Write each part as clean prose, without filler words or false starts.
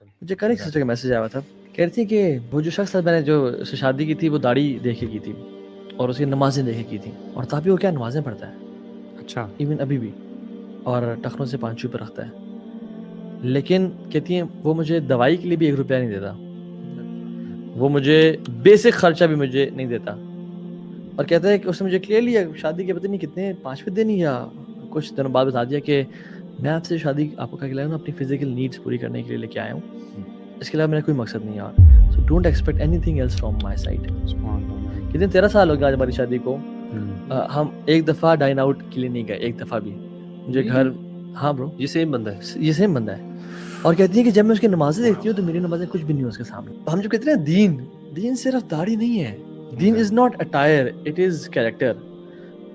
मुझे कल एक सिस्टर का मैसेज आया था, कह रही थी कि वो जो शख्स था मैंने जो उससे शादी की थी वो दाढ़ी देख के की थी और उसकी नमाजें देख के की थी, और तभी वो क्या नमाजें पढ़ता है अच्छा इवन अभी भी, और टखनों से पाँचू पर रखता है, लेकिन कहती हैं वो मुझे दवाई के लिए भी 1 रुपया नहीं देता, वो मुझे बेसिक खर्चा भी मुझे नहीं देता, और कहता है कि उसने मुझे क्लियरली शादी के पता नहीं कितने 5वें दिन या कुछ दिनों बाद बता दिया कि मैं आपसे शादी आपको क्या खिलाया अपनी फिजिकल नीड्स पूरी करने के लिए लेके आया हूँ, इसके अलावा मेरा कोई मकसद नहीं है, और so don't expect anything else from my side. कितने 13 साल हो गए आज हमारी शादी को, हम एक दफ़ा डाइन आउट के लिए नहीं गए, एक दफ़ा भी। मुझे घर, हाँ ब्रो, ये सेम बंदा है, ये सेम बंदा है। और कहती है कि जब मैं उसकी नमाजें देखती हूँ तो मेरी नमाजें कुछ भी नहीं है उसके सामने। हम जो कहते हैं दीन, दीन सिर्फ दाढ़ी नहीं है, दीन is not attire, it is character.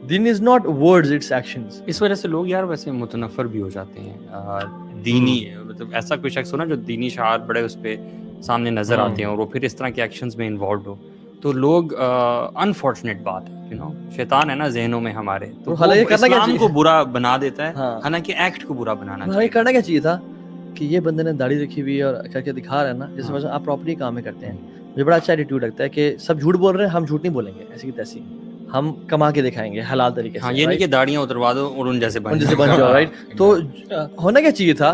दीन is not words, it's actions. इस वजह से लोग यार वैसे मुतनफ़र भी हो जाते हैं दीनी, मतलब ऐसा कोई शख्स हो ना जो दीनी शार बड़े उस पे सामने नज़र आते हैं और वो फिर इस तरह के एक्शंस में इन्वॉल्व हो, तो लोग अनफॉर्चुनेट बात है, यू नो, शैतान है ना जहनों में हमारे, तो वो इस्लाम को बुरा बना देता है, हालांकि एक्ट को बुरा बनाना चाहिए। करना क्या चाहिए था कि ये बंदे ने दाढ़ी रखी हुई है और करके दिखा रहा है ना, जिस वजह आप प्रॉपर्ली काम में करते हैं, मुझे बड़ा अच्छा एटीट्यूड लगता है कि सब झूठ बोल रहे हैं, हम झूठ नहीं बोलेंगे, ऐसी की तैसी हम कमा के दिखाएंगे हलाल तरीके से। ये नहीं कि दाढ़ियां उतरवा दो और उन जैसे बन जाओ, राइट। तो होना क्या चाहिए था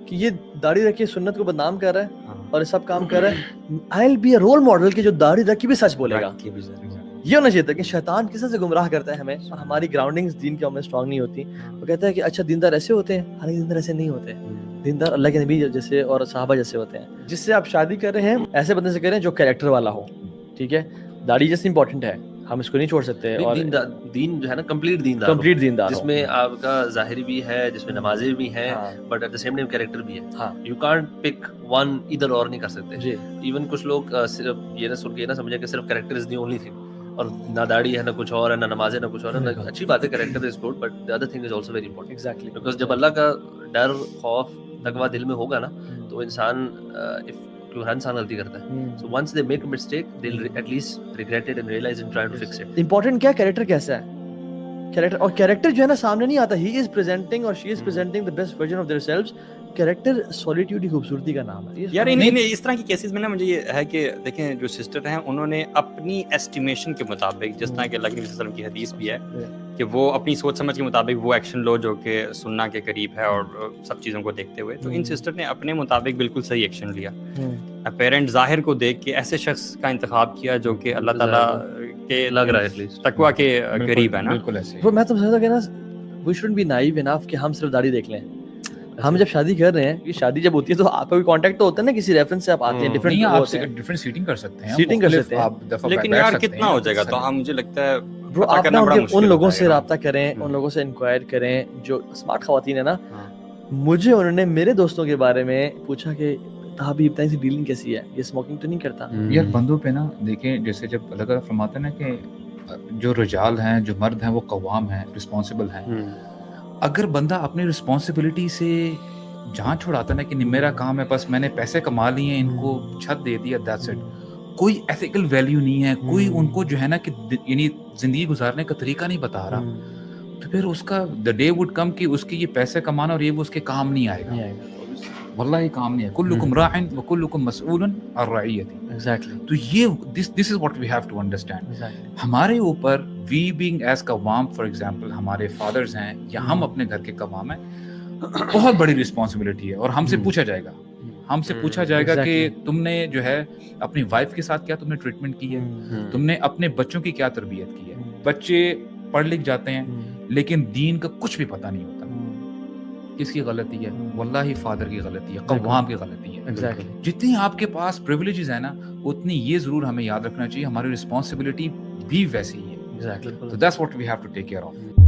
कि ये दाढ़ी रखी सुन्नत को बदनाम कर रहा है और सब काम कर रहा है, I will be a role model कि जो दाढ़ी रखी भी सच बोलेगा। ये होना चाहिए था कि शैतान किसी से गुमराह करता है हमें, और हमारी ग्राउंडिंग्स दीन के हमें स्ट्रांग नहीं होती। वो कहता है कि अच्छा दीनदार ऐसे होते हैं, हालांकि दीनदार ऐसे नहीं होते। दीनदार अल्लाह के नबी जैसे और सहाबा जैसे होते हैं। जिससे आप शादी कर रहे हैं ऐसे बंदे से करें जो कैरेक्टर वाला हो, ठीक है। दाढ़ी जैसे इंपॉर्टेंट है, हम इसको नहीं छोड़ सकते। और दीन जो है ना कंप्लीट दीनदार, जिसमें आपका ज़ाहिरी भी है, जिसमें नमाजें भी हैं, but at the same time character भी है। यू कांट पिक वन, इधर और नहीं कर सकते। इवन कुछ लोग सिर्फ ये ना सुन के ना समझे कि सिर्फ character is the only thing, और ना दाढ़ी है ना कुछ और है, ना नमाजें ना कुछ और है। अच्छी बात है, character is good, but the other thing is also very important. Exactly, because जब अल्लाह का डर, खौफ, तकवा दिल में होगा ना, तो इंसान हर इंसान गलती करता है। So once they make a mistake, they'll at least regret it and realize and try to fix it. Important क्या कैरेक्टर कैसा है, कैरेक्टर, और कैरेक्टर जो है ना सामने नहीं आता, he is presenting or she is presenting the best version of themselves। Character solitude की खूबसूरती का नाम है यार। इस तरह की केसेस में ना मुझे ये है कि देखें जो सिस्टर हैं उन्होंने अपनी एस्टिमेशन के मुताबिक, जिस तरह के अल्लाह के नबी सल्लल्लाहु अलैहि वसल्लम की हदीस भी है कि वो अपनी सोच समझ के मुताबिक वो एक्शन लो जो कि सुन्ना के करीब है, और सब चीज़ों को देखते हुए, तो इन सिस्टर ने अपने मुताबिक बिल्कुल सही एक्शन लिया। अपेरेंट ज़ाहिर को देख के ऐसे शख्स का इंतखाब किया जो कि अल्लाह ताला के लग रहा है एटलीस्ट तकवा के करीब है ना। बिल्कुल ऐसे। वो मैं तो समझता कि ना we shouldn't be naive enough कि हम सिर्फ दाढ़ी देख लें। हम जब शादी कर रहे हैं, ये शादी जब होती है तो आपका भी कांटेक्ट तो होता है ना, किसी रेफरेंस से आप आते हैं, डिफरेंट सीटिंग कर सकते हैं, सीटिंग कर सकते हैं, लेकिन यार कितना हो जाएगा, तो हम मुझे लगता है ब्रो आप ना उन लोगों से रब्ता करें, उन लोगों से इंक्वायर करें जो स्मार्ट खवातीन है ना। मुझे उन्होंने मेरे दोस्तों के बारे में पूछा कि ताबी बताइए सी डीलिंग कैसी है, ये स्मोकिंग तो नहीं करता। यार बंदों पे ना देखें, जैसे जब अल्लाह ताला फरमाता है ना कि जो रजाल हैं, जो मर्द हैं, वो कवाम हैं, रिस्पॉन्सिबल हैं। अगर बंदा अपनी रिस्पॉन्सिबिलिटी से जान छुड़ाता ना कि नहीं मेरा काम है, बस मैंने पैसे कमा लिए, इनको छत दे दिया, दैट्स इट, कोई एथिकल वैल्यू नहीं है, कोई उनको जो है ना कि यानी जिंदगी गुजारने का तरीका नहीं बता रहा, तो फिर उसका द डे वुड कम कि उसके ये पैसे कमाना और ये वो उसके काम नहीं आएगा। वल्लाही काम नहीं है। कुल्लुकुम राइन व कुल्लुकुम मसऊलन अन रइयती। एग्जैक्टली। तो ये this is what we have to understand. हमारे ऊपर वी बीइंग एज कवाम, फॉर एग्जांपल हमारे फादर्स हैं या हम अपने घर के कवाम हैं, बहुत बड़ी रिस्पॉन्सिबिलिटी है, और हमसे पूछा जाएगा, कि तुमने जो है अपनी वाइफ के साथ क्या तुमने ट्रीटमेंट की है, तुमने अपने बच्चों की क्या तरबियत की है। बच्चे पढ़ लिख जाते हैं लेकिन दीन का कुछ भी पता नहीं होता। किसकी गलती है? वल्लाही फादर की गलती है, कवाम की गलती है। एग्जैक्टली। जितनी आपके पास प्रिविलेजेस है ना, उतनी ये जरूर हमें याद रखना चाहिए हमारी रिस्पॉन्सिबिलिटी भी वैसी ही है। Exactly. So that's what we have to take care of.